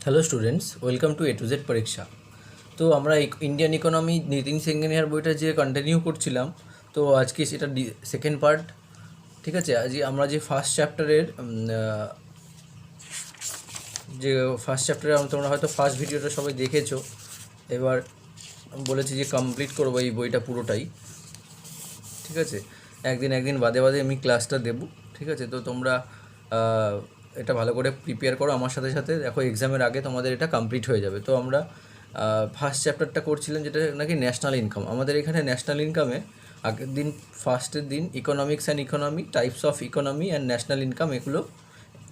Hello students, welcome to A to Z পরীক্ষা। তো আমরা ইন্ডিয়ান ইকোনমি নিতিন সেঙ্গেনিয়ার বইটা যে কন্টিনিউ করছিলাম, তো আজকে সেটা সেকেন্ড পার্ট। ঠিক আছে, আজ আমরা যে ফার্স্ট চ্যাপ্টারের তোমরা হয়তো ফার্স্ট ভিডিওটা সবাই দেখেছো। এবার বলেছি যে কমপ্লিট করবো এই বইটা পুরোটাই। ঠিক আছে, একদিন বাদে বাদে আমি ক্লাসটা দেবো। ঠিক আছে, তো তোমরা এটা ভালো করে প্রিপেয়ার করো আমার সাথে সাথে। দেখো এক্সামের আগে তোমাদের এটা কমপ্লিট হয়ে যাবে। তো আমরা ফার্স্ট চ্যাপ্টারটা করছিলাম, যেটা নাকি ন্যাশনাল ইনকাম। আমাদের এখানে ন্যাশনাল ইনকামে আগের দিন ফার্স্টের দিন economics and economy, types of economy and national income, এগুলো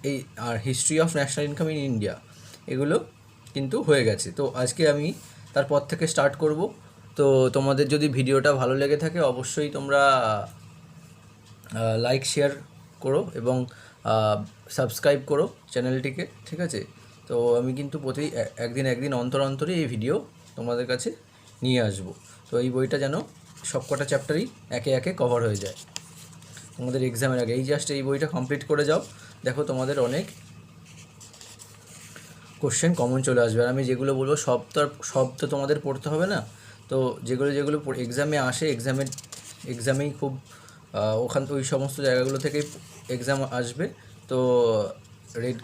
এই আর history of national income in India, এগুলো কিন্তু হয়ে গেছে। তো আজকে আমি তারপর থেকে স্টার্ট করব। তো তোমাদের যদি ভিডিওটা ভালো লেগে থাকে অবশ্যই তোমরা লাইক শেয়ার করো এবং সাবস্ক্রাইব করো চ্যানেলটিকে। ঠিক আছে, তো আমি কিন্তু প্রতি একদিন অন্তরই এই ভিডিও তোমাদের কাছে নিয়ে আসবো। তো এই বইটা যেন সবকটা চ্যাপ্টারই একে একে কভার হয়ে যায় তোমাদের এক্সামের আগে। জাস্ট এই বইটা কমপ্লিট করে যাও, দেখো তোমাদের অনেক কোশ্চেন কমন চলে আসবে। আর আমি যেগুলো বলবো সব তো তোমাদের পড়তে হবে না। তো যেগুলো এক্সামে আসে, এক্সামেই খুব ওই সমস্ত জায়গাগুলো থেকেই এক্সাম আসবে। তো রেড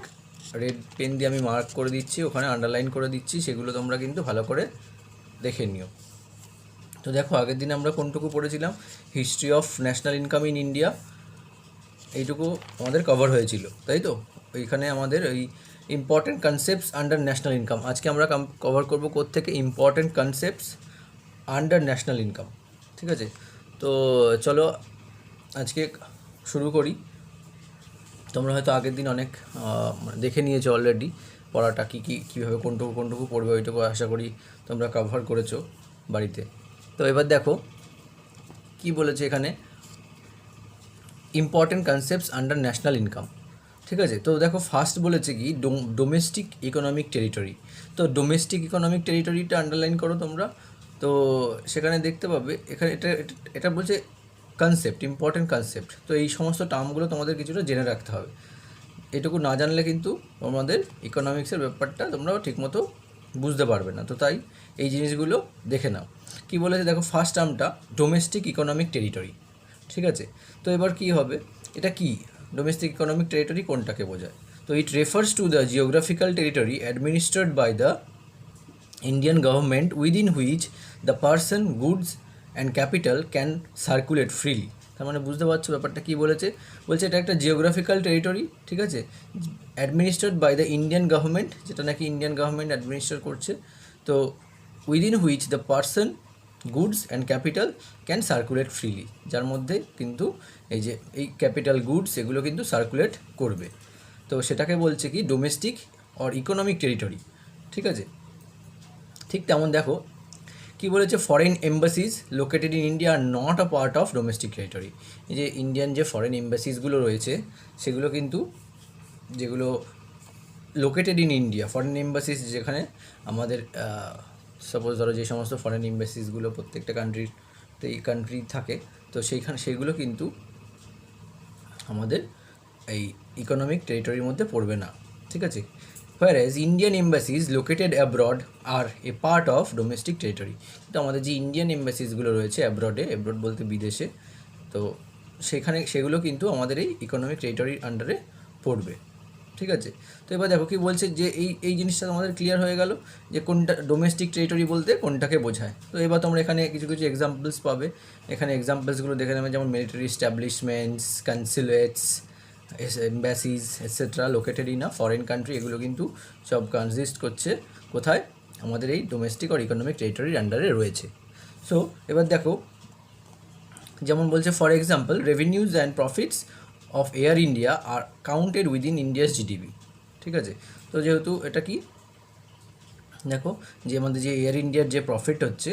রেড পেন দিয়ে আমি মার্ক করে দিচ্ছি, ওখানে আন্ডারলাইন করে দিচ্ছি, সেগুলো তোমরা কিন্তু ভালো করে দেখে নিও। তো দেখো আগের দিন আমরা কোনটুকু পড়েছিলাম, history of national income in India, এইটুকু আমাদের কভার হয়েছিল, তাই তো। ওইখানে আমাদের ওই important concepts under national income, আজকে আমরা কভার করবো কোত্থেকে, important concepts under national income. ঠিক আছে, তো চলো আজকে শুরু করি। তোমরা হয়তো আগের দিন অনেক দেখে নিয়েছো অলরেডি পড়াটা, কীভাবে কোনটুকু পড়বে, ওইটুকু আশা করি তোমরা কভার করেছো বাড়িতে। তো এবার দেখো কি বলেছে এখানে, important concepts under national income. ঠিক আছে, তো দেখো ফার্স্ট বলেছে কি ডোমেস্টিক ইকোনমিক টেরিটরি। তো ডোমেস্টিক ইকোনমিক টেরিটরিটা আন্ডারলাইন করো তোমরা। তো সেখানে দেখতে পাবে এখানে এটা বলছে কনসেপ্ট, ইম্পর্টেন্ট কনসেপ্ট। তো এই সমস্ত টার্মগুলো তোমাদের কিছুটা জেনে রাখতে হবে। এটুকু না জানলে কিন্তু তোমাদের ইকোনমিক্সের ব্যাপারটা তোমরা ঠিকমতো বুঝতে পারবে না। তো তাই এই জিনিসগুলো দেখে নাও। কি বলেছে দেখো, ফার্স্ট টার্মটা ডোমেস্টিক ইকোনমিক টেরিটরি। ঠিক আছে, তো এবার কি হবে, এটা কি ডোমেস্টিক ইকোনমিক টেরিটরি কোনটাকে বোঝায়? তো it refers to the geographical territory administered by the Indian government within which the person, goods and capital can circulate freely. তার মানে বুঝতে পারছো ব্যাপারটা কী বলেছে। বলছে এটা একটা জিওগ্রাফিক্যাল টেরিটরি, ঠিক আছে, অ্যাডমিনিস্ট্রেড বাই দ্য ইন্ডিয়ান গভর্নমেন্ট, যেটা নাকি ইন্ডিয়ান গভর্নমেন্ট অ্যাডমিনিস্ট্রেট করছে। তো within which the person, goods and capital can circulate freely, যার মধ্যে কিন্তু এই ক্যাপিটাল গুডস এগুলো কিন্তু সার্কুলেট করবে। তো সেটাকে বলছে কি ডোমেস্টিক অর ইকোনমিক টেরিটরি। ঠিক আছে, ঠিক তেমন দেখো কি বলেছে, foreign embassies located in India are not a part of domestic territory. এই যে ইন্ডিয়ান যে ফরেন এম্বাসিসগুলো রয়েছে সেগুলো কিন্তু, যেগুলো লোকেটেড ইন ইন্ডিয়া, ফরেন এম্বাসিস যেখানে আমাদের সাপোজ ধরো যে সমস্ত ফরেন এম্বাসিসগুলো প্রত্যেকটা কান্ট্রি থাকে, তো সেগুলো কিন্তু আমাদের এই ইকোনমিক টেরিটরির মধ্যে পড়বে না। ঠিক আছে, whereas Indian embassies located abroad are a part of domestic territory. তো আমাদের যে ইন্ডিয়ান এম্বাসিসগুলো রয়েছে অ্যাব্রডে, অ্যাব্রড বলতে বিদেশে, তো সেগুলো কিন্তু আমাদের এই ইকোনমিক টেরিটরির আন্ডারে পড়বে। ঠিক আছে, তো এবার দেখো কি বলছে, যে এই জিনিসটা আমাদের ক্লিয়ার হয়ে গেল যে কোনটা ডোমেস্টিক টেরিটরি বলতে কোনটাকে বোঝায়। তো এবার তোমরা এখানে কিছু এক্সাম্পলস পাবে। এখানে এক্সাম্পলসগুলো দেখে নেবে, যেমন military establishments, consulates, embassies etcetera located in a foreign country, এগুলো কিন্তু সব কনসিস্ট করছে কোথায়, আমাদের এই ডোমেস্টিক আর ইকোনমিক টেরিটরির আন্ডারে রয়েছে। সো এবার দেখো যেমন বলছে, for example revenues and profits of air India R counted within India's GDP. ঠিক আছে, তো যেহেতু এটা কি দেখো, যে আমাদের যে এয়ার ইন্ডিয়ার যে প্রফিট হচ্ছে,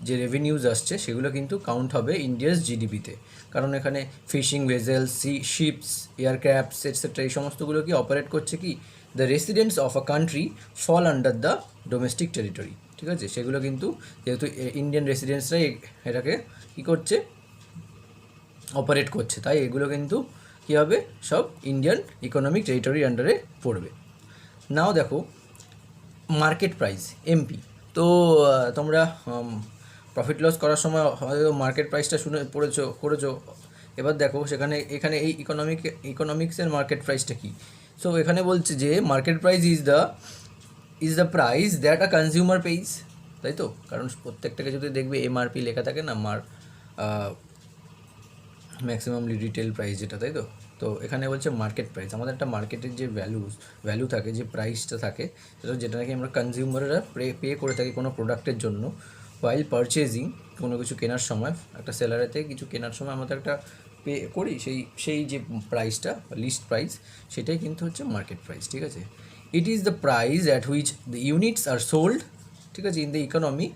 যে রেভিনিউজ আসছে, সেগুলো কিন্তু কাউন্ট হবে ইন্ডিয়াস জিডিপিতে। কারণ এখানে fishing vessels, ships, aircrafts etcetera এই সমস্তগুলো কি অপারেট করছে কি, the residents of a country fall under the domestic territory. ঠিক আছে, সেগুলো কিন্তু যেহেতু ইন্ডিয়ান রেসিডেন্টসরাই এটাকে কী করছে, অপারেট করছে, তাই এগুলো কিন্তু কী হবে, সব ইন্ডিয়ান ইকোনমিক টেরিটরির আন্ডারে পড়বে। নাও দেখো মার্কেট প্রাইস এমপি। তো তোমরা প্রফিট লস করার সময় হয়তো মার্কেট প্রাইসটা শুনে করেছো। এবার দেখো এখানে এই ইকোনমিক্সের মার্কেট প্রাইসটা কী। সো এখানে বলছে যে market price is the price that a consumer page, তাই তো? কারণ প্রত্যেকটাকে যদি দেখবে এমআরপি লেখা থাকে না, ম্যাক্সিমামলি রিটেল প্রাইস যেটা, তাই তো? তো এখানে বলছে মার্কেট প্রাইস, আমাদের একটা মার্কেটের যে ভ্যালু থাকে, যে প্রাইসটা থাকে, যেটা নাকি আমরা কনজিউমাররা পে করে থাকি কোনো প্রোডাক্টের জন্য ওয়াইল পারচেজিং, কোনো কিছু কেনার সময়, একটা সেলারের থেকে কিছু কেনার সময় আমাদের একটা পে করি, সেই যে প্রাইসটা লিস্ট প্রাইস, সেটাই কিন্তু হচ্ছে মার্কেট প্রাইস, ঠিক আছে? ইট is the price at which the units are sold, ঠিক আছে, in the economy,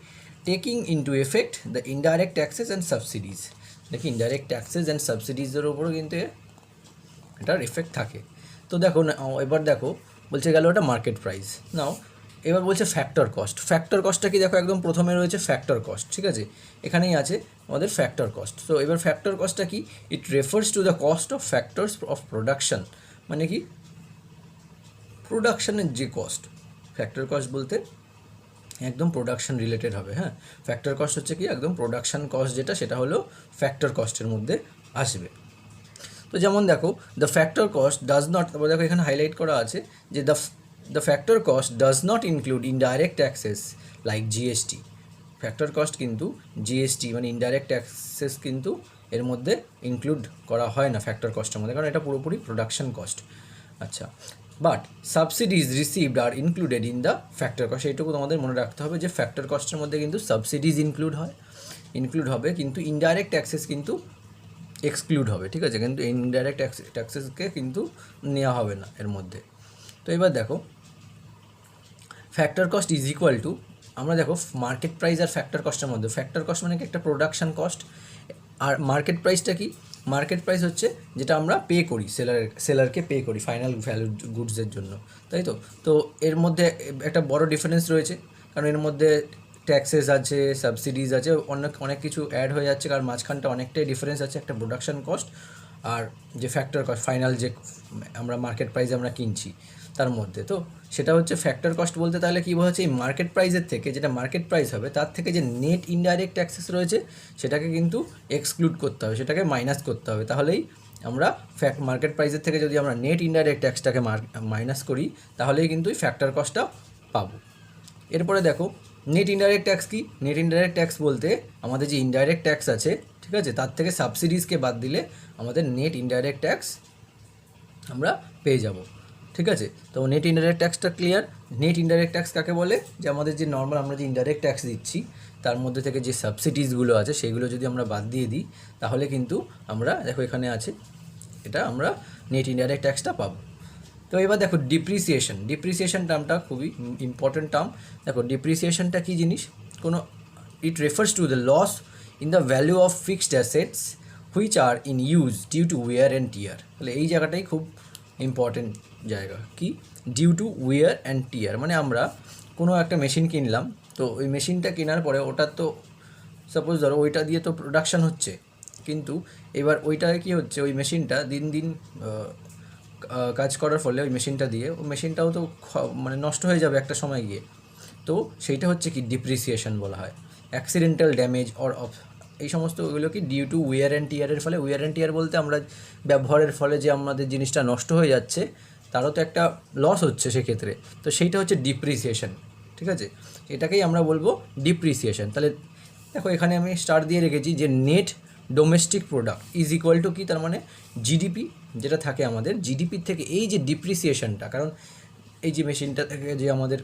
taking into effect the indirect taxes and subsidies. দেখি ইনডাইরেক্ট ট্যাক্সেস অ্যান্ড সাবসিডিজের ওপরও কিন্তু এটার এফেক্ট থাকে। তো দেখো না, এবার দেখো বলছে গেল ওটা মার্কেট প্রাইস। নাও এবার বলছে ফ্যাক্টর কস্ট। ফ্যাক্টর কস্টটা কি, দেখো একদম প্রথমে রয়েছে ফ্যাক্টর কস্ট, ঠিক আছে, এখানেই আছে আমাদের ফ্যাক্টর কস্ট। তো এবার ফ্যাক্টর কস্টটা কি, ইট refers to the cost of factors of production, মানে কি প্রোডাকশানের যে কস্ট। ফ্যাক্টর কস্ট বলতে একদম প্রোডাকশন রিলেটেড হবে, হ্যাঁ। ফ্যাক্টর কস্ট হচ্ছে কি একদম প্রোডাকশান কস্ট, যেটা সেটা হলো ফ্যাক্টর কস্টের মধ্যে আসবে। তো যেমন দেখো the factor cost does not, তারপর দেখো এখানে হাইলাইট করা আছে যে the factor cost does not include indirect taxes like GST. Factor cost কিন্তু জিএসটি মানে ইনডাইরেক্ট ট্যাক্সেস কিন্তু এর মধ্যে ইনক্লুড করা হয় না ফ্যাক্টর কস্টের মধ্যে, কারণ এটা পুরোপুরি প্রোডাকশন কস্ট। আচ্ছা, but subsidies received are included in the factor cost. এইটুকু তোমাদের মনে রাখতে হবে যে ফ্যাক্টর কস্টের মধ্যে কিন্তু সাবসিডিজ ইনক্লুড হবে, কিন্তু ইনডাইরেক্ট ট্যাক্সেস কিন্তু এক্সক্লুড হবে, ঠিক আছে, কিন্তু ইনডাইরেক্ট ট্যাক্সেসকে কিন্তু নেওয়া হবে না এর মধ্যে। তো এবার দেখো factor cost is equal two, আমরা দেখো মার্কেট প্রাইস আর ফ্যাক্টর কস্টের মধ্যে, ফ্যাক্টর কস্ট মানে কি একটা প্রোডাকশন কস্ট, আর মার্কেট প্রাইসটা কি, মার্কেট প্রাইস হচ্ছে যেটা আমরা পে করি সেলারকে পে করি ফাইনাল ভ্যালু গুডসের জন্য, তাই তো? তো এর মধ্যে একটা বড় ডিফারেন্স রয়েছে, কারণ এর মধ্যে ট্যাক্সেস আছে, সাবসিডিজ আছে, অনেক কিছু অ্যাড হয়ে যাচ্ছে, কারণ মাঝখানটা অনেকটাই ডিফারেন্স আছে একটা প্রোডাকশন কস্ট আর যে ফ্যাক্টর কস্ট ফাইনাল যে আমরা মার্কেট প্রাইসে আমরা কিনছি তার মধ্যে। তো সেটা হচ্ছে ফ্যাক্টর কস্ট বলতে তাহলে কী বোঝাচ্ছে, এই মার্কেট প্রাইসের থেকে যেটা মার্কেট প্রাইস হবে তার থেকে যে নেট ইনডাইরেক্ট ট্যাক্সেস রয়েছে সেটাকে কিন্তু এক্সক্লুড করতে হবে, সেটাকে মাইনাস করতে হবে, তাহলেই আমরা মার্কেট প্রাইসের থেকে যদি আমরা নেট ইনডাইরেক্ট ট্যাক্সটাকে মাইনাস করি তাহলেই কিন্তু এই ফ্যাক্টর কস্টটা পাবো। এরপরে দেখো নেট ইনডাইরেক্ট ট্যাক্স কি, নেট ইনডাইরেক্ট ট্যাক্স বলতে আমাদের যে ইনডাইরেক্ট ট্যাক্স আছে, ঠিক আছে, তার থেকে সাবসিডিজকে বাদ দিলে আমাদের নেট ইনডাইরেক্ট ট্যাক্স আমরা পেয়ে যাব, ঠিক আছে। তো নেট ইনডাইরেক্ট ট্যাক্সটা ক্লিয়ার। নেট ইনডাইরেক্ট ট্যাক্স কাকে বলে, যে আমাদের যে নর্মাল আমরা যে ইনডাইরেক্ট ট্যাক্স দিচ্ছি তার মধ্যে থেকে যে সাবসিডিজগুলো আছে সেগুলো যদি আমরা বাদ দিয়ে দিই তাহলে কিন্তু আমরা দেখো এখানে আছে এটা আমরা নেট ইনডাইরেক্ট ট্যাক্সটা পাবো। তো এবার দেখো ডিপ্রিসিয়েশন টার্মটা খুবই ইম্পর্টেন্ট টার্ম। দেখো ডিপ্রিসিয়েশনটা কী জিনিস, it refers to the loss in the value of fixed assets which are in use due to wear and tear. তাহলে এই জায়গাটাই খুব ইম্পর্টেন্ট জায়গা, কি due to wear and tear, মানে আমরা কোনো একটা মেশিন কিনলাম, তো ওই মেশিনটা কেনার পরে ওটার তো সাপোজ ধরো ওইটা দিয়ে তো প্রোডাকশান হচ্ছে, কিন্তু এবার ওইটায় কী হচ্ছে, ওই মেশিনটা দিন দিন কাজ করার ফলে ওই মেশিনটাও তো মানে নষ্ট হয়ে যাবে একটা সময় গিয়ে। তো সেইটা হচ্ছে কি ডিপ্রিসিয়েশন বলা হয়। অ্যাক্সিডেন্টাল ড্যামেজ অর অফ এই সমস্ত ওগুলো কি ডিউ টু উইয়ার অ্যান্ড টিয়ারের ফলে, উইয়ার অ্যান্ড টিয়ার বলতে আমরা ব্যবহারের ফলে যে আমাদের জিনিসটা নষ্ট হয়ে যাচ্ছে তারও তো একটা লস হচ্ছে সেক্ষেত্রে, তো সেইটা হচ্ছে ডিপ্রিসিয়েশন, ঠিক আছে, এটাকেই আমরা বলবো ডিপ্রিসিয়েশন। তাহলে দেখো এখানে আমি স্টার দিয়ে রেখেছি যে net domestic product is equal two কি, তার মানে জিডিপি যেটা থাকে আমাদের, জিডিপির থেকে এই যে ডিপ্রিসিয়েশনটা, কারণ এই যে মেশিনটা থেকে যে আমাদের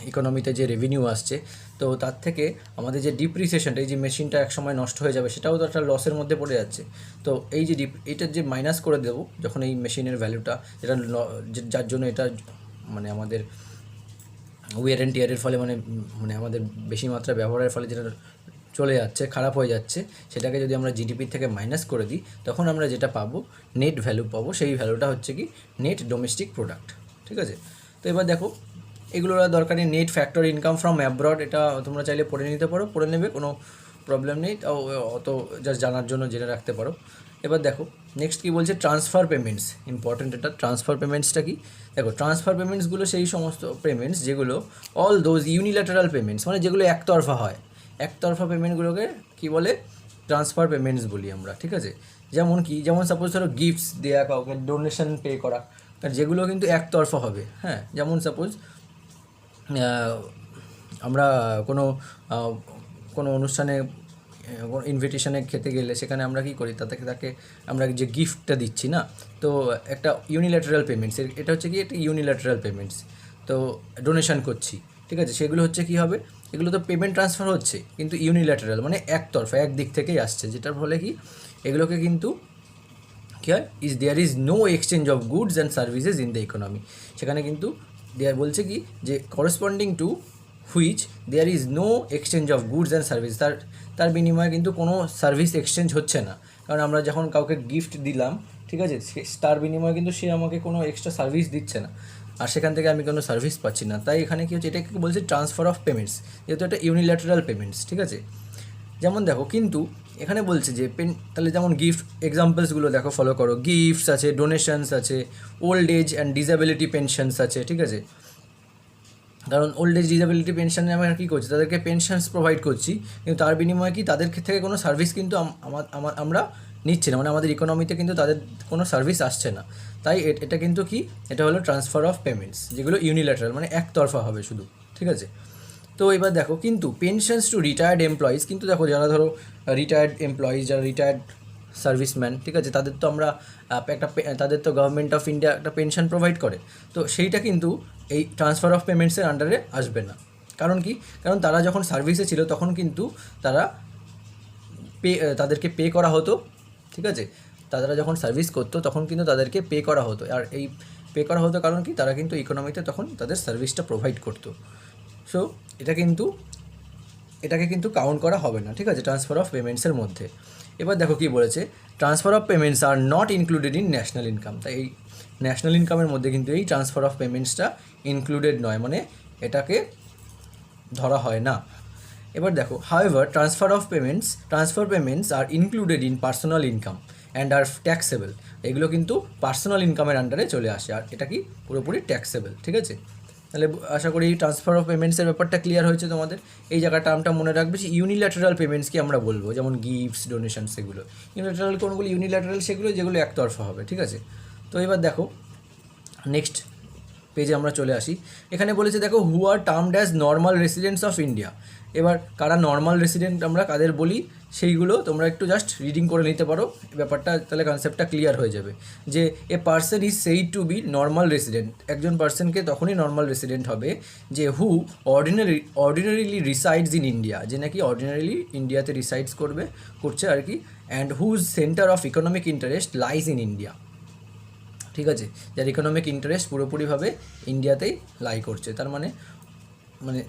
ইকোনমিতে যে রেভিনিউ আসছে, তো তার থেকে আমাদের যে ডিপ্রিসিয়েশনটা, এই যে মেশিনটা এক সময় নষ্ট হয়ে যাবে সেটাও তো একটা লসের মধ্যে পড়ে যাচ্ছে। তো এই যে এইটার যে মাইনাস করে দেবো যখন এই মেশিনের ভ্যালুটা, যেটা যার জন্য এটা মানে আমাদের উইয়ার অ্যান্ড টিয়ারের ফলে মানে আমাদের বেশি মাত্রা ব্যবহারের ফলে যেটা চলে যাচ্ছে, খারাপ হয়ে যাচ্ছে, সেটাকে যদি আমরা জিডিপির থেকে মাইনাস করে দিই তখন আমরা যেটা পাবো নেট ভ্যালু পাবো, সেই ভ্যালুটা হচ্ছে কি নেট ডোমেস্টিক প্রোডাক্ট, ঠিক আছে। তো এবার দেখো এগুলোর দরকারি net factor income from abroad, এটা তোমরা চাইলে পড়ে নিতে পারো, পড়ে নেবে, কোনো প্রবলেম নেই, তাও অত জাস্ট জানার জন্য জেনে রাখতে পারো। এবার দেখো নেক্সট কী বলছে, ট্রান্সফার পেমেন্টস, ইম্পর্টেন্ট এটা। ট্রান্সফার পেমেন্টসটা কি, দেখো ট্রান্সফার পেমেন্টসগুলো সেই সমস্ত পেমেন্টস যেগুলো অল দোজ ইউনিল্যাটারাল পেমেন্টস, মানে যেগুলো একতরফা হয়, একতরফা পেমেন্টগুলোকে কী বলে, ট্রান্সফার পেমেন্টস বলি আমরা, ঠিক আছে। যেমন কি, যেমন সাপোজ ধরো গিফটস দেওয়া, কাউকে ডোনেশন পে করা, যেগুলো কিন্তু একতরফা হবে, হ্যাঁ। যেমন সাপোজ আমরা কোনো কোনো অনুষ্ঠানে ইনভিটেশনে খেতে গেলে সেখানে আমরা কী করি, তাকে আমরা যে গিফটটা দিচ্ছি না, তো একটা ইউনিল্যাটারাল পেমেন্টস, এটা হচ্ছে কি একটা ইউনিল্যাটারাল পেমেন্টস, তো ডোনেশন করছি, ঠিক আছে। সেগুলো হচ্ছে কী হবে, এগুলো তো পেমেন্ট ট্রান্সফার হচ্ছে কিন্তু ইউনিল্যাটারাল, মানে একতরফা, একদিক থেকেই আসছে, যেটার ফলে কি এগুলোকে কিন্তু কী হয়, there is no exchange of goods and services in the economy. সেখানে কিন্তু দেয়ার বলছে কি যে corresponding to which there is no exchange of goods and service, তার বিনিময়ে কিন্তু কোনো সার্ভিস এক্সচেঞ্জ হচ্ছে না। কারণ আমরা যখন কাউকে গিফট দিলাম, ঠিক আছে, তার বিনিময়ে কিন্তু সে আমাকে কোনো এক্সট্রা সার্ভিস দিচ্ছে না, আর সেখান থেকে আমি কোনো সার্ভিস পাচ্ছি না। তাই এখানে কী হচ্ছে, এটাকে বলছে ট্রান্সফার অফ পেমেন্টস, যেহেতু এটা ইউনিল্যাটারাল পেমেন্টস, ঠিক আছে। যেমন দেখো কিন্তু এখানে বলছে যে তাহলে যেমন গিফট এক্সাম্পলসগুলো দেখো, ফলো করো, গিফটস আছে, ডোনেশনস আছে, old age and disability pensions আছে, ঠিক আছে। কারণ ওল্ড এজ ডিসেবিলিটি পেনশনে আমরা কী করছি, তাদেরকে পেনশনস প্রোভাইড করছি, কিন্তু তার বিনিময়ে কি তাদের থেকে কোনো সার্ভিস কিন্তু আমরা নিচ্ছি না, মানে আমাদের ইকোনমিতে কিন্তু তাদের কোনো সার্ভিস আসছে না। তাই এটা কিন্তু কি, এটা হলো ট্রান্সফার অফ পেমেন্টস, যেগুলো ইউনিল্যাটারাল, মানে একতরফা হবে শুধু, ঠিক আছে। তো এবার দেখো কিন্তু পেনশনস টু রিটায়ার্ড এমপ্লয়িজ, কিন্তু দেখো যারা ধরো রিটায়ার্ড এমপ্লয়িজ, যারা রিটায়ার্ড সার্ভিসম্যান, ঠিক আছে, তাদের তো আমরা তাদের তো গভর্নমেন্ট অফ ইন্ডিয়া একটা পেনশন প্রোভাইড করে, তো সেইটা কিন্তু এই ট্রান্সফার অফ পেমেন্টসের আন্ডারে আসবে না। কারণ কি, কারণ তারা যখন সার্ভিসে ছিল তখন কিন্তু তারা তাদেরকে পে করা হতো, ঠিক আছে। তারা যখন সার্ভিস করতো তখন কিন্তু তাদেরকে পে করা হতো, আর এই পে করা হতো কারণ কি, তারা কিন্তু ইকোনমিতে তখন তাদের সার্ভিসটা প্রোভাইড করতো। সো এটাকে কিন্তু কাউন্ট করা হবে না, ঠিক আছে, ট্রান্সফার অফ পেমেন্টসের মধ্যে। এবার দেখো কি বলেছে, transfer of payments are not included in national income. তাই এই ন্যাশনাল ইনকামের মধ্যে কিন্তু এই ট্রান্সফার অফ পেমেন্টসটা ইনক্লুডেড নয়, মানে এটাকে ধরা হয় না। এবার দেখো, however transfer payments are included in personal income and are taxable. এগুলো কিন্তু পার্সোনাল ইনকামের আন্ডারে চলে আসে, আর এটা কি পুরোপুরি ট্যাক্সেবল, ঠিক আছে। তাহলে আশা করি এই ট্রান্সফার অফ পেমেন্টসের ব্যাপারটা ক্লিয়ার হয়েছে তোমাদের। এই জায়গাটা টার্মটা মনে রাখবে যে ইউনিল্যাটারাল পেমেন্টসকে আমরা বলবো, যেমন গিফটস, ডোনেশন, সেগুলো ইউনিল্যাটারাল। কোনগুলো ইউনিল্যাটারাল, সেগুলো যেগুলো একতরফা হবে, ঠিক আছে। তো এবার দেখো নেক্সট পেজে আমরা চলে আসি। এখানে বলেছে দেখো, who are termed as normal residents of India. এবার কারা নর্মাল রেসিডেন্ট আমরা কাদের বলি, সেইগুলো তোমরা একটু জাস্ট রিডিং করে নিতে পারো, ব্যাপারটা তাহলে কনসেপ্টটা ক্লিয়ার হয়ে যাবে। যে a person is said to be normal resident, একজন পার্সনকে তখনই নর্মাল রেসিডেন্ট হবে যে who ordinarily resides in India, যে নাকি অর্ডিনারিলি ইন্ডিয়াতে রিসাইডস করছে আর কি, and whose centre of economic interest lies in India, ঠিক আছে, যার ইকোনমিক ইন্টারেস্ট পুরোপুরিভাবে ইন্ডিয়াতেই লাই করছে, তার মানে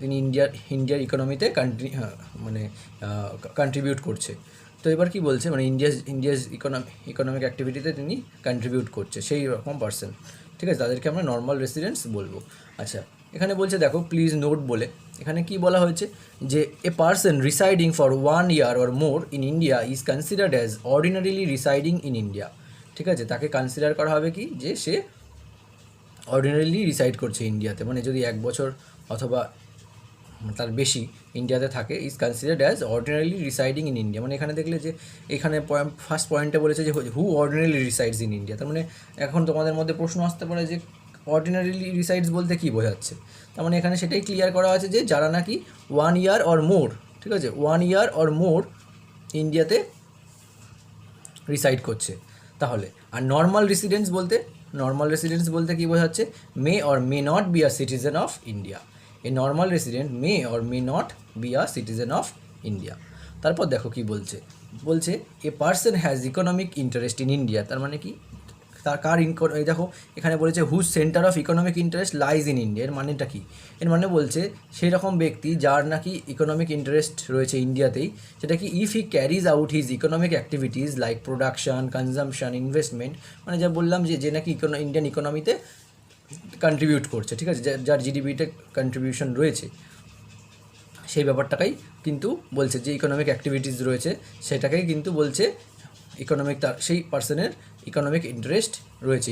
তিনি ইন্ডিয়ার ইকোনমিতে কন্ট্রিবিউট করছে। তো এবার কি বলছে, মানে ইন্ডিয়াস ইকোনমিক অ্যাক্টিভিটিতে তিনি কন্ট্রিবিউট করছে, সেই রকম পার্সন, ঠিক আছে, তাদেরকে আমরা নর্মাল রেসিডেন্টস বলবো। আচ্ছা, এখানে বলছে দেখো, প্লিজ নোট বলে, এখানে কি বলা হয়েছে যে a person residing for 1 year or more in India is considered as ordinarily residing in India, ঠিক আছে। তাকে কনসিডার করা হবে কি, যে সে অর্ডিনারিলি রিসাইড করছে ইন্ডিয়াতে, মানে যদি 1 বছর অথবা তার বেশি ইন্ডিয়াতে থাকে, is considered as ordinarily residing in India. মানে এখানে দেখলে যে এখানে ফার্স্ট পয়েন্টে বলেছে যে who ordinarily resides in India, তার মানে এখন তোমাদের মধ্যে প্রশ্ন আসতে পারে যে অর্ডিনারিলি রিসাইডস বলতে কী বোঝাচ্ছে। তার মানে এখানে সেটাই ক্লিয়ার করা আছে যে যারা নাকি 1 year অর মোর, ঠিক আছে, 1 year অর মোর ইন্ডিয়াতে রিসাইড করছে। তাহলে আর নর্মাল রেসিডেন্টস বলতে কী বোঝাচ্ছে, may or may not be a citizen of India. A normal resident may or may not be a citizen of India. তারপর দেখো কি বলছে a person has economic interest in India, তার মানে কি, তার কার এই দেখো এখানে বলেছে whose centre of economic interest lies in India. এর মানেটা কি, এর মানে বলছে সেই রকম ব্যক্তি যার নাকি ইকোনমিক ইন্টারেস্ট রয়েছে ইন্ডিয়াতেই, সেটা কি if he carries out his economic activities like production, consumption, investment, মানে যা বললাম যে নাকি ইন্ডিয়ান ইকোনমিতে কন্ট্রিবিউট করছে, ঠিক আছে, যার জিডিপিতে কন্ট্রিবিউশন রয়েছে, সেই ব্যাপারটাকেই কিন্তু বলছে যে ইকোনমিক অ্যাক্টিভিটিস রয়েছে সেটাকেই কিন্তু বলছে ইকোনমিক তার সেই পার্সনের ইকোনমিক ইন্টারেস্ট রয়েছে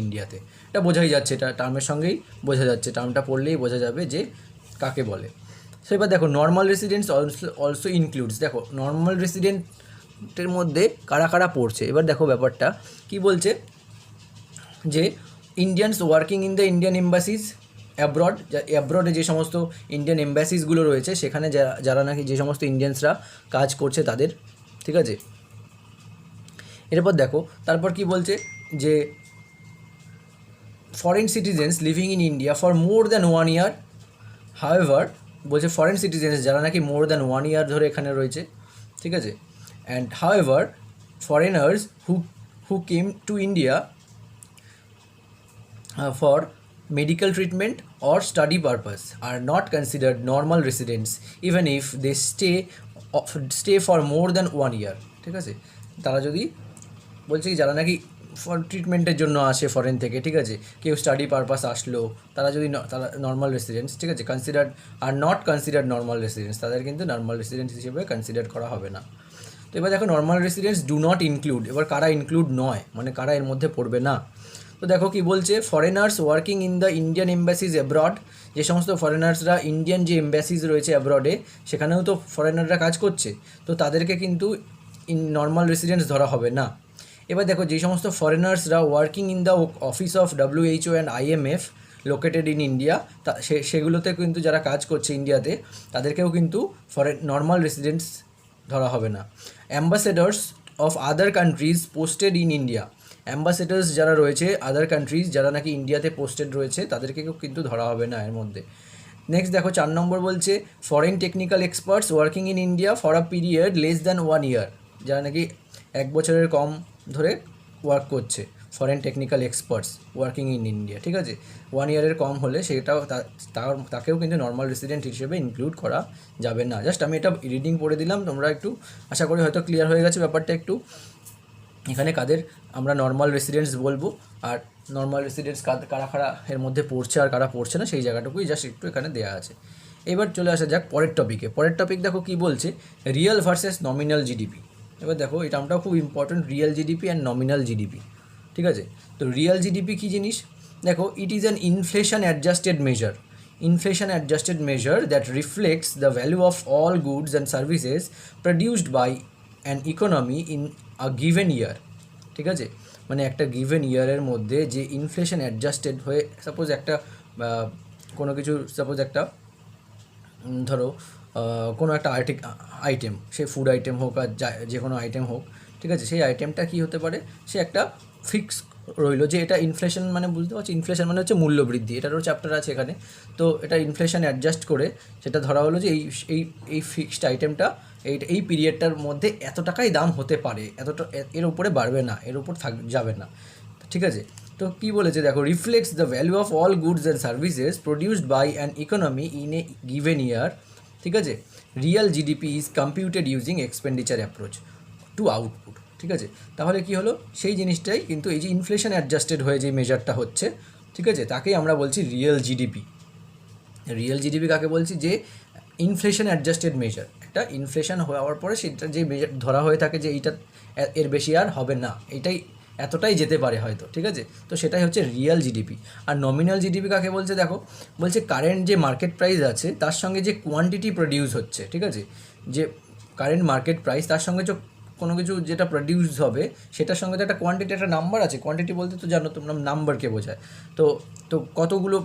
ইন্ডিয়াতে। এটা বোঝাই যাচ্ছে, এটা টার্মের সঙ্গেই বোঝা যাচ্ছে, টার্মটা পড়লেই বোঝা যাবে যে কাকে বলে। সো এবার দেখো নর্মাল রেসিডেন্টস অলসো ইনক্লুডস, দেখো নর্মাল রেসিডেন্টের মধ্যে কারা কারা পড়ছে। এবার দেখো ব্যাপারটা কি বলছে, যে Indians working in the Indian embassies অ্যাব্রডে যে সমস্ত ইন্ডিয়ান এম্বাসিসগুলো রয়েছে সেখানে যারা নাকি যে সমস্ত ইন্ডিয়ানসরা কাজ করছে তাদের, ঠিক আছে। এরপর দেখো তারপর কি বলছে, যে foreign citizens living in India for more than 1 year, however বলছে ফরেন সিটিজেন্স যারা নাকি মোর দ্যান 1 ইয়ার ধরে এখানে রয়েছে, ঠিক আছে। And however foreigners who came to India for medical treatment or study purpose are not considered normal residents even if they stay for more than 1 year, ঠিক আছে। তারা যদি বলছে কি যারা নাকি ট্রিটমেন্টের জন্য আসে ফরেন থেকে, ঠিক আছে, কেউ স্টাডি পারপাস আসলো, তারা যদি তারা নর্মাল রেসিডেন্টস, ঠিক আছে, নট কনসিডার্ড নর্মাল রেসিডেন্টস, তাদের কিন্তু নর্মাল রেসিডেন্টস হিসেবে কনসিডার করা হবে না। তো এবার দেখো normal residents do not include, এবার কারা ইনক্লুড নয়, মানে কারা এর মধ্যে পড়বে না। তো দেখো কি বলছে, foreigners working in the Indian embassies abroad, যে সমস্ত ফরেনার্সরা ইন্ডিয়ান যে এম্বাসিজ রয়েছে অ্যাব্রডে সেখানেও তো ফরেনাররা কাজ করছে, তো তাদেরকে কিন্তু নর্মাল রেসিডেন্টস ধরা হবে না। এবার দেখো যে সমস্ত ফরেনার্সরা working in the office of WHO and IMF located in India, সেগুলোতে কিন্তু যারা কাজ করছে ইন্ডিয়াতে তাদেরকেও কিন্তু নর্মাল রেসিডেন্টস ধরা হবে না। Ambassadors of other countries posted in India, ambassadors যারা রয়েছে আদার কান্ট্রিজ যারা নাকি ইন্ডিয়াতে পোস্টেড রয়েছে তাদেরকেও কিন্তু ধরা হবে না এর মধ্যে। নেক্সট দেখো 4 নম্বর বলছে foreign technical experts working in India for a period less than 1 ইয়ার, যারা নাকি 1 বছরের কম ধরে ওয়ার্ক করছে, foreign technical experts working in India, ঠিক আছে, 1 ইয়ারের কম হলে সেটাও তাকেও কিন্তু নর্মাল রেসিডেন্ট হিসেবে ইনক্লুড করা যাবে না। জাস্ট আমি এটা রিডিং পড়ে দিলাম, তোমরা একটু আশা করি হয়তো ক্লিয়ার হয়ে গেছে ব্যাপারটা একটু। এখানে কাদের আমরা নর্মাল রেসিডেন্টস বলবো আর নর্মাল রেসিডেন্টস কারা কারা এর মধ্যে পড়ছে আর কারা পড়ছে না সেই জায়গাটুকুই জাস্ট একটু এখানে দেওয়া আছে। এবার চলে আসা যাক পরের টপিকে। পরের টপিক দেখো কি বলছে, রিয়েল ভার্সেস নমিনাল জিডিপি। এবার দেখো এই টার্মটাও খুব important, real GDP and nominal GDP, ঠিক আছে। তো রিয়েল জিডিপি কী জিনিস, দেখো it is an inflation adjusted measure that reflects the value of all goods and services produced by an economy in a given year, ঠিক আছে। মানে একটা গিভেন ইয়ারের মধ্যে যে ইনফ্লেশন অ্যাডজাস্টেড হয়ে সাপোজ একটা কোনো কিছু সাপোজ একটা ধরো কোনো একটা আইটেম, সে ফুড আইটেম হোক আর যে কোনো আইটেম হোক, ঠিক আছে, সেই আইটেমটা কী হতে পারে, সে একটা ফিক্স রইলো যে এটা ইনফ্লেশন, মানে বুঝতে পারছি ইনফ্লেশন মানে হচ্ছে মূল্যবৃদ্ধি, এটারও চ্যাপ্টার আছে এখানে। তো এটা ইনফ্লেশন অ্যাডজাস্ট করে সেটা ধরা হলো যে এই ফিক্সড আইটেমটা এই পিরিয়ডটার মধ্যে এত টাকাই দাম হতে পারে, এতটা এর উপরে বাড়বে না, এর উপর যাবে না, ঠিক আছে। তো কী বলেছে দেখো, reflects the value of all goods and services produced by an economy in a given year, ঠিক আছে। Real GDP is computed using expenditure approach to output, ঠিক আছে। তাহলে কি হলো, সেই জিনিসটাই কিন্তু এই যে ইনফ্লেশন অ্যাডজাস্টেড হয়ে যে মেজারটা হচ্ছে, ঠিক আছে, তাকেই আমরা বলছি রিয়েল জিডিপি। রিয়েল জিডিপি কাকে বলছি, যে ইনফ্লেশন অ্যাডজাস্টেড মেজার, একটা ইনফ্লেশন হওয়ার পরে সেটা যে মেজার ধরা হয়ে থাকে যে এইটা এর বেশি আর হবে না, এইটাই এতটাই যেতে পারে হয়তো, ঠিক আছে। তো সেটাই হচ্ছে রিয়েল জিডিপি। আর নমিনাল জিডিপি কাকে বলছে দেখো, বলছে কারেন্ট যে মার্কেট প্রাইস আছে তার সঙ্গে যে কোয়ান্টিটি প্রডিউস হচ্ছে, ঠিক আছে, যে কারেন্ট মার্কেট প্রাইস তার সঙ্গে যে কোনো কিছু যেটা প্রডিউস হবে সেটার সঙ্গে তো একটা কোয়ান্টিটি, একটা নাম্বার আছে, কোয়ান্টিটি বলতে তো জানো তোমরা নাম্বারকে বোঝায়। তো তো কতগুলো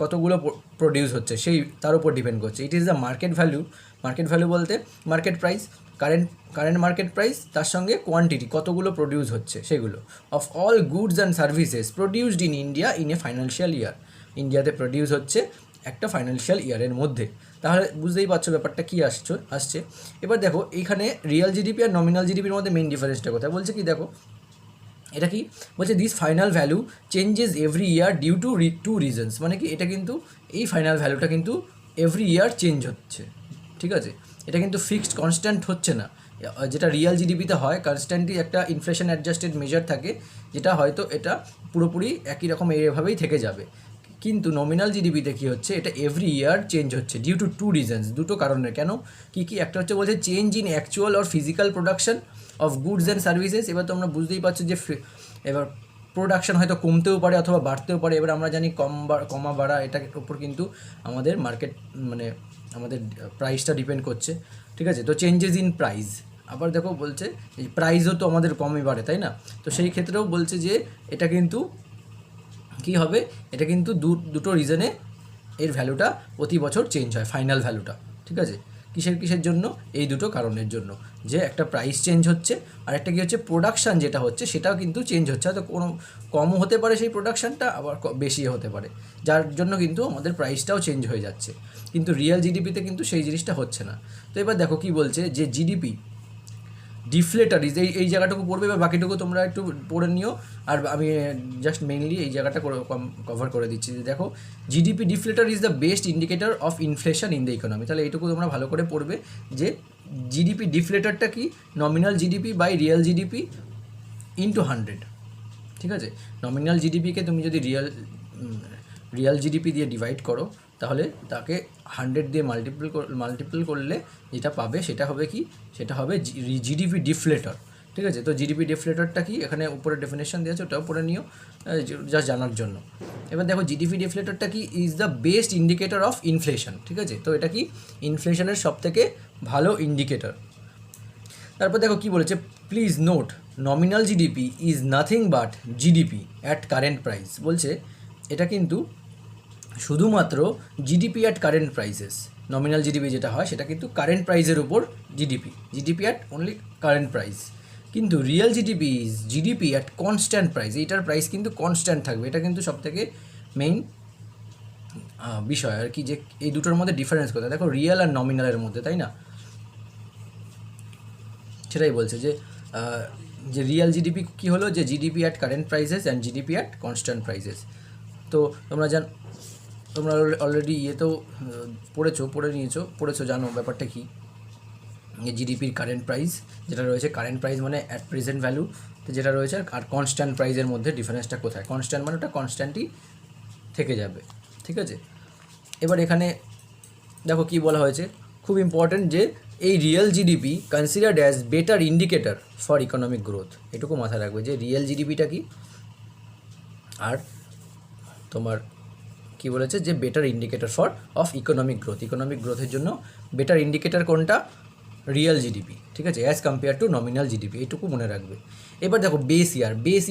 কতগুলো প্রডিউস হচ্ছে সেই তার উপর ডিপেন্ড করছে। It is the market value বলতে market price, current market price তার সঙ্গে কোয়ান্টিটি কতগুলো প্রডিউস হচ্ছে সেগুলো, of all goods and services produced in India in a financial year, ইন্ডিয়াতে প্রডিউস হচ্ছে একটা ফাইন্যান্সিয়াল ইয়ারের মধ্যে। তাহলে বুঝতেই পারছো ব্যাপারটা কী আসছে। এবার দেখো এইখানে রিয়েল জিডিপি আর নমিনাল জিডিপির মধ্যে মেন ডিফারেন্সটা কোথায় বলছে কি দেখো, এটা কি বলছে, this final value changes every year due to two reasons, মানে কি এটা কিন্তু এই ফাইনাল ভ্যালুটা কিন্তু এভরি ইয়ার চেঞ্জ হচ্ছে, ঠিক আছে, এটা কিন্তু ফিক্সড কনস্ট্যান্ট হচ্ছে না। যেটা রিয়েল জিডিপিতে হয় কনস্ট্যান্টলি একটা ইনফ্লেশন অ্যাডজাস্টেড মেজার থাকে, যেটা হয়তো এটা পুরোপুরি একই রকম এইভাবেই থেকে যাবে, কিন্তু নমিনাল জিডিপিতে কী হচ্ছে, এটা এভরি ইয়ার চেঞ্জ হচ্ছে ডিউ টু টু রিজনস, দুটো কারণে। কেন, কী কী? একটা হচ্ছে বলছে change in actual or physical production of goods and services. এবার তোমরা বুঝতেই পারছো যে এবার প্রোডাকশন হয়তো কমতেও পারে অথবা বাড়তেও পারে। এবার আমরা জানি কমা বাড়া এটার উপর কিন্তু আমাদের মার্কেট মানে আমাদের প্রাইসটা ডিপেন্ড করছে, ঠিক আছে। তো চেঞ্জেস ইন প্রাইস, আবার দেখো বলছে এই প্রাইসও তো আমাদের কমই বাড়ে, তাই না? তো সেই ক্ষেত্রেও বলছে যে এটা কিন্তু কী হবে, এটা কিন্তু দুটো রিজনে এর ভ্যালুটা প্রতি বছর চেঞ্জ হয়, ফাইনাল ভ্যালুটা, ঠিক আছে। কিসের জন্য? এই দুটো কারণের জন্য, যে একটা প্রাইস চেঞ্জ হচ্ছে আর একটা কী হচ্ছে, প্রোডাকশান যেটা হচ্ছে সেটাও কিন্তু চেঞ্জ হচ্ছে। হয়তো কোনো কমও হতে পারে সেই প্রোডাকশানটা, আবার বেশিও হতে পারে, যার জন্য কিন্তু আমাদের প্রাইসটাও চেঞ্জ হয়ে যাচ্ছে। কিন্তু রিয়েল জিডিপিতে কিন্তু সেই জিনিসটা হচ্ছে না। তো এবার দেখো কী বলছে, যে জিডিপি ডিফ্লেটারিজ, এই জায়গাটুকু পড়বে, এবার বাকিটুকু তোমরা একটু পড়ে নিও। আর আমি জাস্ট মেইনলি এই জায়গাটা কভার করে দিচ্ছি। যে দেখো, GDP ডিফ্লেটার is the best indicator of inflation in the economy. তাহলে এইটুকু তোমরা ভালো করে পড়বে যে জিডিপি ডিফ্লেটারটা কি, nominal GDP by real GDP into 100, ঠিক আছে। নমিনাল জিডিপিকে তুমি যদি রিয়েল জিডিপি দিয়ে ডিভাইড করো, তাহলে তাকে 100 দিয়ে মাল্টিপল করলে যেটা পাবে সেটা হবে কি, সেটা হবে জিডিপি ডিফ্লেটর, ঠিক আছে। তো জিডিপি ডিফ্লেটরটা কি, এখানে উপরে ডেফিনেশন দেওয়া আছে, ওটাও পড়ে নিও জাস্ট জানার জন্য। এবার দেখো, জিডিপি ডিফ্লেটরটা কি, is the best indicator of inflation, ঠিক আছে। তো এটা কি, ইনফ্লেশনের সবথেকে ভালো ইন্ডিকেটর। তারপর দেখো কি বলেছে, please note nominal GDP is nothing but GDP at current price. বলছে এটা কিন্তু শুধুমাত্র GDP at current prices. Nominal GDP যেটা হয় সেটা কিন্তু কারেন্ট প্রাইসের উপর GDP at only current price. কিন্তু real GDP is GDP at constant price. এইটার প্রাইস কিন্তু কনস্ট্যান্ট থাকবে, এটা কিন্তু সবথেকে মেইন বিষয় আর কি, যে এই দুটোর মধ্যে ডিফারেন্স কোথায়। দেখো, রিয়েল আর নমিনালের মধ্যে, তাই না? সেটাই বলছে যে রিয়েল জিডিপি কী হলো, যে GDP at current prices and GDP at constant prices. তো তোমরা অলরেডি ইয়েতেও পড়েছো, জানো ব্যাপারটা কী, জিডিপির কারেন্ট প্রাইস যেটা রয়েছে, কারেন্ট প্রাইস মানে অ্যাট প্রেজেন্ট ভ্যালু যেটা রয়েছে, আর কনস্ট্যান্ট প্রাইসের মধ্যে ডিফারেন্সটা কোথায়। কনস্ট্যান্ট মানে ওটা কনস্ট্যান্টই থেকে যাবে, ঠিক আছে। এবার এখানে দেখো কি বলা হয়েছে, খুব ইম্পর্ট্যান্ট, যে এই real GDP considered as better indicator for economic growth. এটুকু মাথায় রাখবে যে রিয়েল জিডিপিটা কি, আর তোমার কি বলেছে, যে বেটার ইন্ডিকেটর ফর ইকোনমিক গ্রোথের জন্য বেটার ইন্ডিকেটর কোনটা, রিয়েল জিডিপি, ঠিক আছে, as compare to nominal GDP. এইটুকু মনে রাখবে। এবার দেখো, বেস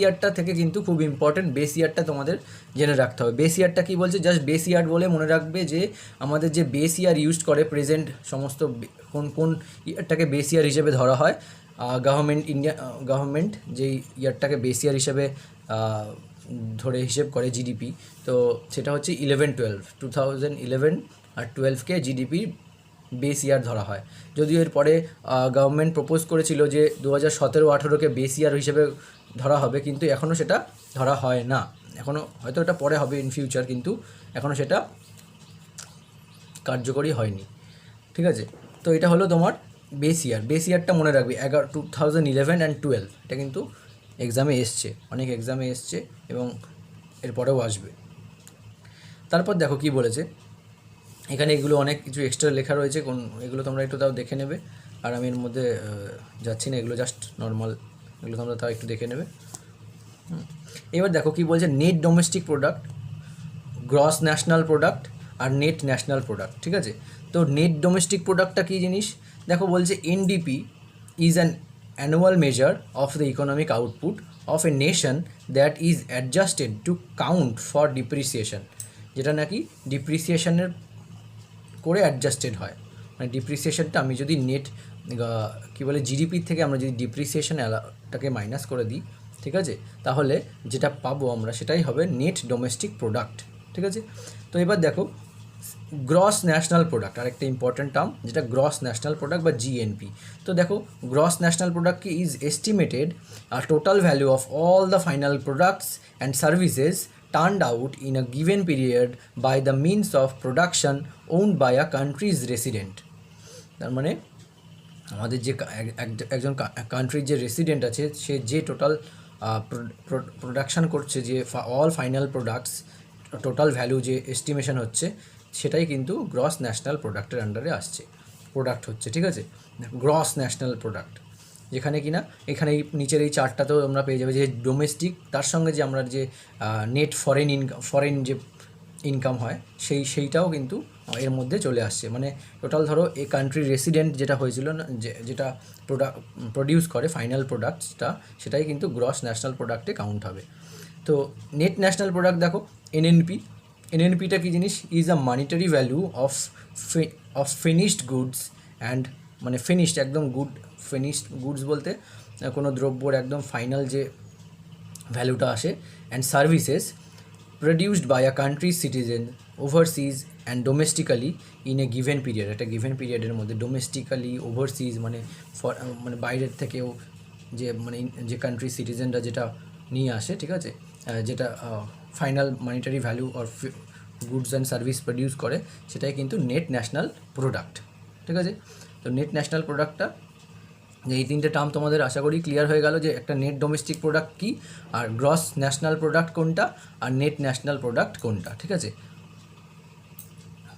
ইয়ারটা থেকে কিন্তু খুব ইম্পর্টেন্ট, বেস ইয়ারটা তোমাদের জেনে রাখতে হবে। বেস ইয়ারটা কী বলছে, জাস্ট বেস ইয়ার বলে মনে রাখবে যে আমাদের যে বেস ইয়ার ইউজ করে প্রেজেন্ট সমস্ত কোন ইয়ারটাকে বেস ইয়ার হিসেবে ধরা হয়, গভর্নমেন্ট যেই ইয়ারটাকে বেস ইয়ার হিসেবে ধরে হিসেব করে জিডিপি, তো সেটা হচ্ছে 11-12, 2011 আর 12কে জিডিপি বেস ইয়ার ধরা হয়। যদিও এর পরে গভর্নমেন্ট প্রপোজ করেছিল যে 2017-18কে বেস ইয়ার হিসেবে ধরা হবে, কিন্তু এখনও সেটা ধরা হয় না। এখনও হয়তো এটা পরে হবে ইন ফিউচার, কিন্তু এখনও সেটা কার্যকরী হয়নি, ঠিক আছে। তো এটা হলো তোমার বেস ইয়ারটা মনে রাখবে, 2011 অ্যান্ড 12। এটা কিন্তু এক্সামে এসছে, অনেক এক্সামে এসছে এবং এরপরেও আসবে। তারপর দেখো কি বলেছে, এখানে এগুলো অনেক কিছু এক্সট্রা লেখা রয়েছে, এগুলো তোমরা একটু তাও দেখে নেবে। আর আমি এর মধ্যে যাচ্ছি না, এগুলো জাস্ট নর্মাল, এগুলো তোমরা তাও একটু দেখে নেবে। এবার দেখো কি বলছে, net domestic product, gross national product আর নেট ন্যাশনাল প্রোডাক্ট, ঠিক আছে। তো নেট ডোমেস্টিক প্রোডাক্টটা কী জিনিস, দেখো বলছে NDP is an annual measure of the economic output of a nation that is adjusted to count for depreciation. যেটা নাকি ডিপ্রিসিয়েশনের করে অ্যাডজাস্টেড হয়, মানে ডিপ্রিসিয়েশনটা আমি যদি নেট কী বলে জিডিপির থেকে আমরা যদি ডিপ্রিসিয়েশনটাকে মাইনাস করে দিই, ঠিক আছে, তাহলে যেটা পাবো আমরা সেটাই হবে নেট ডোমেস্টিক প্রোডাক্ট, ঠিক আছে। তো এবার দেখো, গ্রস ন্যাশনাল প্রোডাক্ট আরেকটা ইম্পর্ট্যান্ট টার্ম, যেটা গ্রস ন্যাশনাল প্রোডাক্ট বা জিএনপি। তো দেখো, গ্রস ন্যাশনাল প্রোডাক্ট কি, is estimated are total value of all the final products and services turned out in a given period by the means of production owned by a country's resident। তার মানে আমাদের যে একজন কান্ট্রির যে resident আছে, সে যে টোটাল প্রোডাকশান করছে, যে all final products total value যে এস্টিমেশন হচ্ছে সেটাই কিন্তু গ্রস ন্যাশনাল প্রোডাক্টের আন্ডারে আসছে, প্রোডাক্ট হচ্ছে, ঠিক আছে, গ্রস ন্যাশনাল প্রোডাক্ট। যেখানে কিনা এখানে এই নিচের এই চার্টটাতেও আমরা পেয়ে যাবে যে ডোমেস্টিক, তার সঙ্গে যে আমরা যে নেট ফরেন যে ইনকাম হয় সেইটাও কিন্তু এর মধ্যে চলে আসছে। মানে টোটাল ধরো এই কান্ট্রি রেসিডেন্ট যেটা হয়েছিল না, যেটা প্রডিউস করে ফাইনাল প্রোডাক্টসটা, সেটাই কিন্তু গ্রস ন্যাশনাল প্রোডাক্টে কাউন্ট হবে। তো নেট ন্যাশনাল প্রোডাক্ট দেখো এনএনপিটা কী জিনিস, is a monetary value of finished goods and, মানে ফিনিশড একদম ফিনিশড গুডস বলতে কোনো দ্রব্যর একদম ফাইনাল যে ভ্যালুটা আসে, and services produced by a country's citizen overseas and domestically in a given period. একটা গিভেন পিরিয়ডের মধ্যে ডোমেস্টিক্যালি ওভারসিজ মানে মানে বাইরের থেকেও যে কান্ট্রি সিটিজেনরা যেটা নিয়ে আসে, ঠিক আছে, যেটা final monetary value or goods and service produce করে, সেটাই কিন্তু নেট ন্যাশনাল প্রোডাক্ট, ঠিক আছে। তো নেট ন্যাশনাল প্রোডাক্টটা, এই তিনটে টার্ম তোমাদের আশা করি ক্লিয়ার হয়ে গেল যে একটা নেট ডোমেস্টিক প্রোডাক্ট কী, আর গ্রস ন্যাশনাল প্রোডাক্ট কোনটা, আর নেট ন্যাশনাল প্রোডাক্ট কোনটা, ঠিক আছে।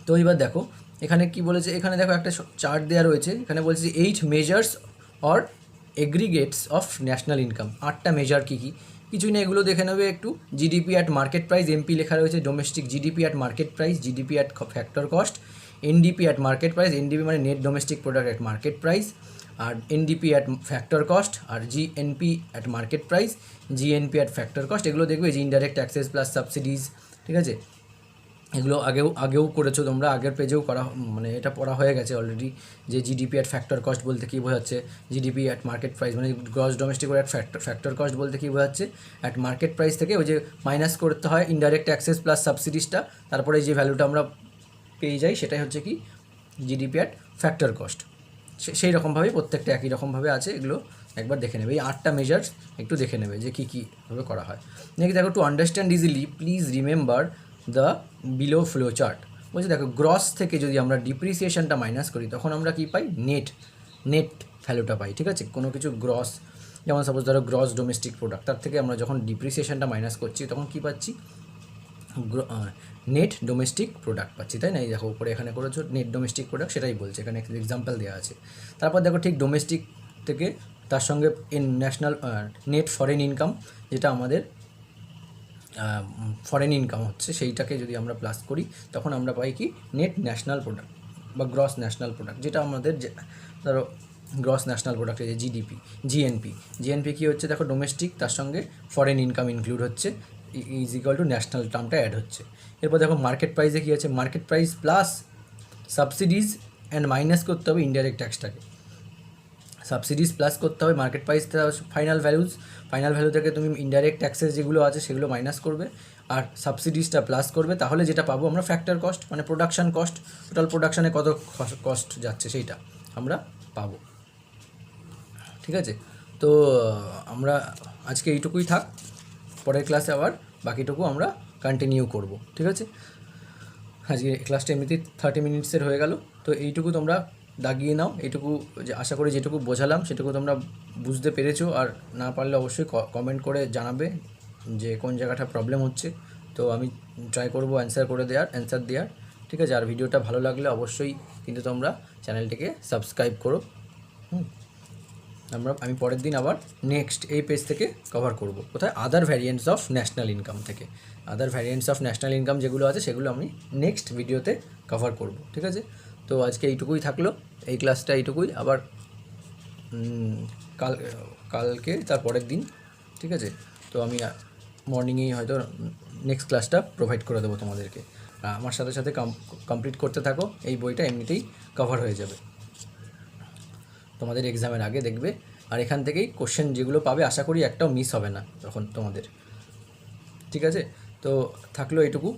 তো এবার দেখো এখানে কি বলেছে, এখানে দেখো একটা চার্ট দেওয়া রয়েছে, এখানে বলছে যে 8 measures or aggregates of national income. 8টা মেজার কী কী, কিছুই না, এগুলো দেখে নেবে একটু। GDP at market price, MP লেখা রয়েছে domestic GDP at market price, GDP at factor cost, NDP at market price, NDP মানে net domestic product at market price, আর এনডিপি অ্যাট ফ্যাক্টর কস্ট, আর GNP at market price, GNP at factor cost. এগুলো দেখবে যে indirect taxes plus subsidies, ঠিক আছে। এগুলো আগেও করেছো তোমরা, আগের পেজেও করা, মানে এটা পড়া হয়ে গেছে অলরেডি, যে জিডিপি অ্যাট ফ্যাক্টর কস্ট বলতে কী বোঝাচ্ছে, জিডিপি অ্যাট মার্কেট প্রাইস মানে gross domestic at factor cost বলতে কী বোঝাচ্ছে, অ্যাট মার্কেট প্রাইস থেকে ওই যে মাইনাস করতে হয় ইনডাইরেক্ট ট্যাক্সেস প্লাস সাবসিডিজটা, তারপরে যে ভ্যালুটা আমরা পেয়ে যাই সেটাই হচ্ছে কি জিডিপি অ্যাট ফ্যাক্টর কস্ট। সেই রকমভাবেই প্রত্যেকটা একই রকমভাবে আছে, এগুলো একবার দেখে নেবে। এই 8টা মেজার্স একটু দেখে নেবে যে কী কীভাবে করা হয়। নাকি দেখো, to understand easily please remember the below flow chart. বলছি দেখো, গ্রস থেকে যদি আমরা ডিপ্রিসিয়েশনটা মাইনাস করি তখন আমরা কী পাই, নেট ভ্যালুটা পাই, ঠিক আছে। কোনো কিছু গ্রস, যেমন সাপোজ ধরো গ্রস ডোমেস্টিক প্রোডাক্ট, তার থেকে আমরা যখন ডিপ্রিসিয়েশনটা মাইনাস করছি তখন কী পাচ্ছি, নেট ডোমেস্টিক প্রোডাক্ট পাচ্ছি, তাই না। এই দেখো উপরে এখানে করেছো নেট ডোমেস্টিক প্রোডাক্ট, সেটাই বলছে, এখানে একটা এক্সাম্পল দেওয়া আছে। তারপর দেখো ঠিক ডোমেস্টিক থেকে তার সঙ্গে ন্যাশনাল নেট ফরেন ইনকাম, যেটা আমাদের ফরেন ইনকাম হচ্ছে, সেইটাকে যদি আমরা প্লাস করি তখন আমরা পাই কি নেট ন্যাশনাল প্রোডাক্ট বা গ্রস ন্যাশনাল প্রোডাক্ট, যেটা আমাদের ধরো গ্রস ন্যাশনাল প্রোডাক্ট যে জিডিপি, জিএনপি কী হচ্ছে দেখো, ডোমেস্টিক তার সঙ্গে ফরেন ইনকাম ইনক্লুড হচ্ছে, ইজ ইকুয়াল টু ন্যাশনাল টার্মটা অ্যাড হচ্ছে। এরপর দেখো মার্কেট প্রাইসে কী আছে, market price plus subsidies and minus করতে হবে ইনডাইরেক্ট ট্যাক্সটাকে, সাবসিডিজ প্লাস করতে হবে মার্কেট প্রাইস ফাইনাল ভ্যালু থেকে তুমি ইনডাইরেক্ট ট্যাক্সেস যেগুলো আছে সেগুলো মাইনাস করবে, আর সাবসিডিজটা প্লাস করবে, তাহলে যেটা পাবো আমরা ফ্যাক্টর কস্ট, মানে প্রোডাকশান কস্ট, টোটাল প্রোডাকশানে কত কস্ট যাচ্ছে সেইটা আমরা পাবো, ঠিক আছে। তো আমরা আজকে এইটুকুই থাক, পরের ক্লাসে আবার বাকিটুকু আমরা কন্টিনিউ করব, ঠিক আছে। আজকে ক্লাসটা এমনিতেই 30 মিনিটসের হয়ে গেল, তো এইটুকু তোমরা দাগিয়ে নাও, এইটুকু যে আশা করি যেটুকু বোঝালাম সেটুকু তোমরা বুঝতে পেরেছো, আর না পারলে অবশ্যই কমেন্ট করে জানাবে যে কোন জায়গাটা প্রবলেম হচ্ছে, তো আমি ট্রাই করবো অ্যান্সার দেওয়ার, ঠিক আছে। আর ভিডিওটা ভালো লাগলে অবশ্যই কিন্তু তোমরা চ্যানেলটিকে সাবস্ক্রাইব করো। আমি পরের দিন আবার নেক্সট এই পেজ থেকে কভার করব, কোথায় আদার ভ্যারিয়েন্টস অফ ন্যাশনাল ইনকাম থেকে, আদার ভ্যারিয়েন্টস অফ ন্যাশনাল ইনকাম যেগুলো আছে সেগুলো আমি নেক্সট ভিডিওতে কভার করব, ঠিক আছে। তো আজকে এইটুকুই থাকলো, এই ক্লাসটা এইটুকুই, আবার কালকে তার পরের দিন, ঠিক আছে। তো আমি মর্নিংয়েই হয়তো নেক্সট ক্লাসটা প্রোভাইড করে দেবো তোমাদেরকে, আমার সাথে সাথে কমপ্লিট করতে থাকো, এই বইটা এমনিতেই কভার হয়ে যাবে তোমাদের এক্সামের আগে, দেখবে। আর এখান থেকেই কোশ্চেন যেগুলো পাবে আশা করি একটাও মিস হবে না তখন তোমাদের, ঠিক আছে। তো থাকলো এইটুকু।